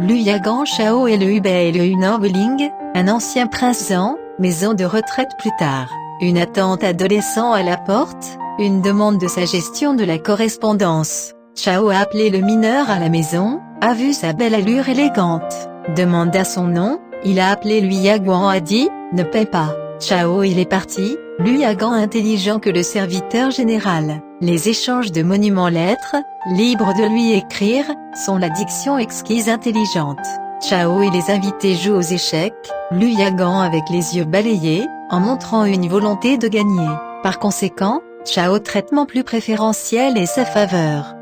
Lu Yagan Chao et le Hubei et le Hunan Weling, un ancien prince Zhang, maison de retraite plus tard, une attente adolescent à la porte, une demande de sa gestion de la correspondance. Chao a appelé le mineur à la maison, a vu sa belle allure élégante, demanda son nom, il a appelé Lu Yaguan a dit, ne paie pas. Chao il est parti, Lu Yagan intelligent que le serviteur général. Les échanges de monuments-lettres, libres de lui écrire, sont la diction exquise intelligente. Chao et les invités jouent aux échecs, Lu Yagan avec les yeux balayés, en montrant une volonté de gagner. Par conséquent, Chao traitement plus préférentiel et sa faveur.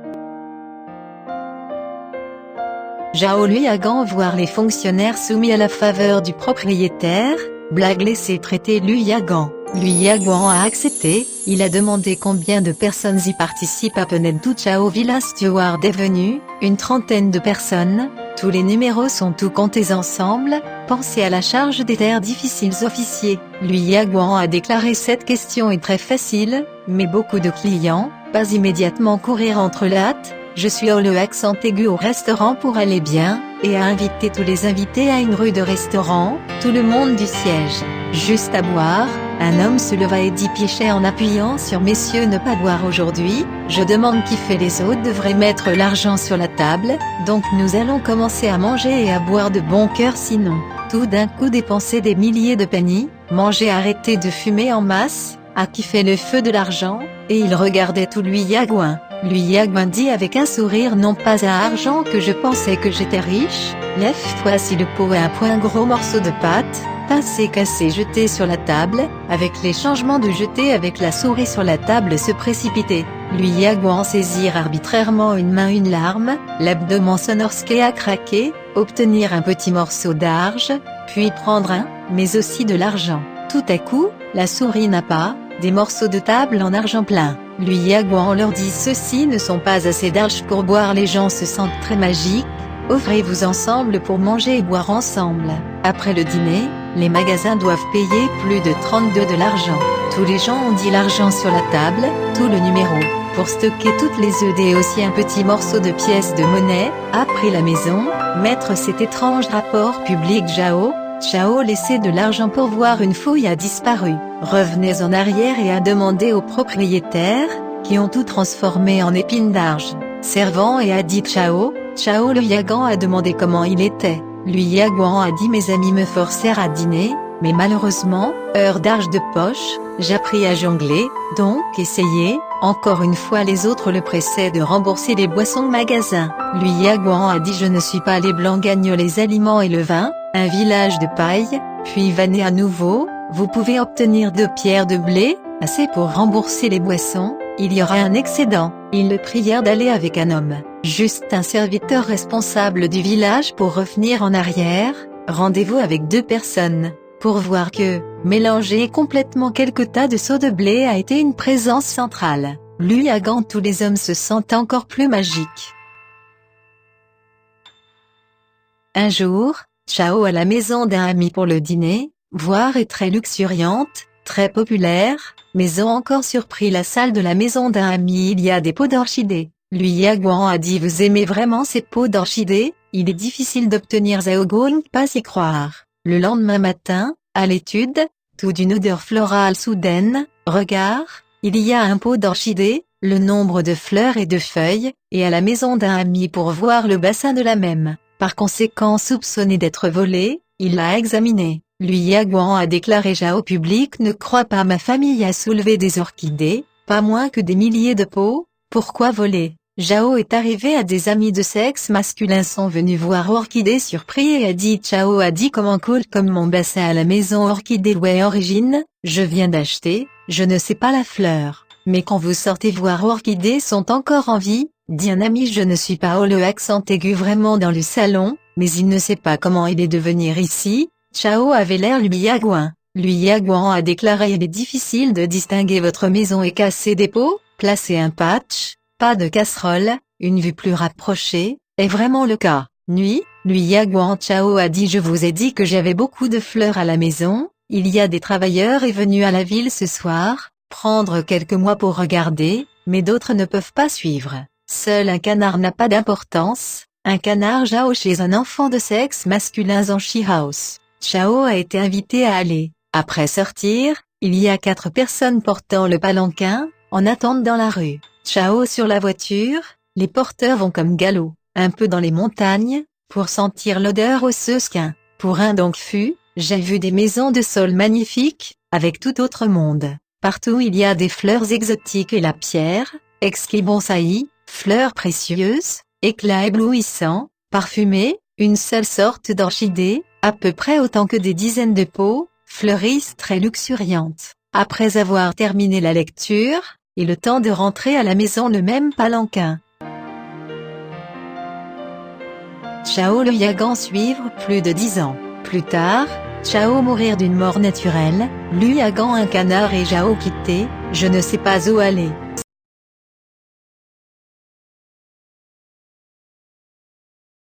Zhao Lu Yagan voir les fonctionnaires soumis à la faveur du propriétaire, blague laissé traiter Lu Yagan. Lu Yaguan a accepté, il a demandé combien de personnes y participent à Penedou Chao Villa Steward est venu, une trentaine de personnes, tous les numéros sont tout comptés ensemble, pensez à la charge des terres difficiles officiers. Lu Yaguan a déclaré cette question est très facile, mais beaucoup de clients, pas immédiatement courir entre lattes, je suis au le accent aigu au restaurant pour aller bien, et a invité tous les invités à une rue de restaurant, tout le monde du siège, juste à boire. Un homme se leva et dit Piéchet en appuyant sur messieurs ne pas boire aujourd'hui, je demande qui fait les autres devrait mettre l'argent sur la table, donc nous allons commencer à manger et à boire de bon cœur sinon, tout d'un coup dépenser des milliers de pennies, manger arrêter de fumer en masse, à qui fait le feu de l'argent, et il regardait tout Lu Yaguan. Lu Yaguan dit avec un sourire non pas à argent que je pensais que j'étais riche, voici le pot et un point gros morceau de pâte, pincé cassé jeté sur la table, avec les changements de jeter avec la souris sur la table se précipiter. Lu Yaguan saisir arbitrairement une main une larme, l'abdomen sonorsqué a craqué, obtenir un petit morceau d'arge, puis prendre un, mais aussi de l'argent. Tout à coup, la souris n'a pas, des morceaux de table en argent plein. Lu Yaguan leur dit ceux-ci ne sont pas assez d'argent pour boire les gens se sentent très magiques, offrez-vous ensemble pour manger et boire ensemble. Après le dîner, les magasins doivent payer plus de 32 de l'argent. Tous les gens ont dit l'argent sur la table, tout le numéro. Pour stocker toutes les œufs et aussi un petit morceau de pièce de monnaie, après la maison, mettre cet étrange rapport public Chao laissé de l'argent pour voir une fouille a disparu. Revenez en arrière et a demandé aux propriétaires, qui ont tout transformé en épines d'arge. Servant et a dit Chao Lu Yagan a demandé comment il était. Lu Yaguan a dit mes amis me forcèrent à dîner, mais malheureusement, heure d'arge de poche, j'appris à jongler, donc essayez, encore une fois les autres le pressaient de rembourser les boissons au magasin. Lu Yaguan a dit je ne suis pas les blancs gagnent les aliments et le vin, un village de paille, puis vanné à nouveau, vous pouvez obtenir 2 pierres de blé, assez pour rembourser les boissons, il y aura un excédent. Ils le prièrent d'aller avec un homme, juste un serviteur responsable du village pour revenir en arrière, rendez-vous avec 2 personnes, pour voir que, mélanger complètement quelques tas de seaux de blé a été une présence centrale. Lu Yagan tous les hommes se sentent encore plus magiques. Un jour, Chao à la maison d'un ami pour le dîner, voir est très luxuriante, très populaire, mais ont encore surpris la salle de la maison d'un ami il y a des pots d'orchidées. Lu Yaguan a dit vous aimez vraiment ces pots d'orchidées, il est difficile d'obtenir Zhao Gong pas y croire. Le lendemain matin, à l'étude, tout d'une odeur florale soudaine, regard, il y a un pot d'orchidées, le nombre de fleurs et de feuilles, et à la maison d'un ami pour voir le bassin de la même. Par conséquent soupçonné d'être volé, il l'a examiné. Lu Yaguan a déclaré Zhao public ne croit pas ma famille a soulevé des orchidées, pas moins que des milliers de pots, pourquoi voler? Zhao est arrivé à des amis de sexe masculin sont venus voir orchidées surpris et a dit Chao a dit comment cool comme mon bassin à la maison orchidée ouais origine, je viens d'acheter, je ne sais pas la fleur, mais quand vous sortez voir orchidées sont encore en vie, dit un ami je ne suis pas au le accent aigu vraiment dans le salon, mais il ne sait pas comment il est de venir ici. Chao avait l'air Lu Yaguan. Lu Yaguan a déclaré il est difficile de distinguer votre maison et casser des pots, placer un patch, pas de casserole, une vue plus rapprochée, est vraiment le cas. Nuit, Lu Yaguan Chao a dit je vous ai dit que j'avais beaucoup de fleurs à la maison, il y a des travailleurs est venus à la ville ce soir, prendre quelques mois pour regarder, mais d'autres ne peuvent pas suivre. Seul un canard n'a pas d'importance, Un canard Zhao chez un enfant de sexe masculin en She House. Chao a été invité à aller. Après sortir, il y a 4 personnes portant le palanquin, en attente dans la rue. Chao sur la voiture, les porteurs vont comme galop, un peu dans les montagnes, pour sentir l'odeur osseuse qu'un. Pour un donc fut, j'ai vu des maisons de sol magnifiques, avec tout autre monde. Partout il y a des fleurs exotiques et la pierre, exquis bonsaï, fleurs précieuses, éclats éblouissants, parfumées, une seule sorte d'orchidée, à peu près autant que des dizaines de pots, fleurissent très luxuriantes. Après avoir terminé la lecture, et le temps de rentrer à la maison le même palanquin. Chao le Yagan suivre plus de 10 ans. Plus tard, Chao mourir d'une mort naturelle, Lu Yagan un canard et Zhao quitter, je ne sais pas où aller.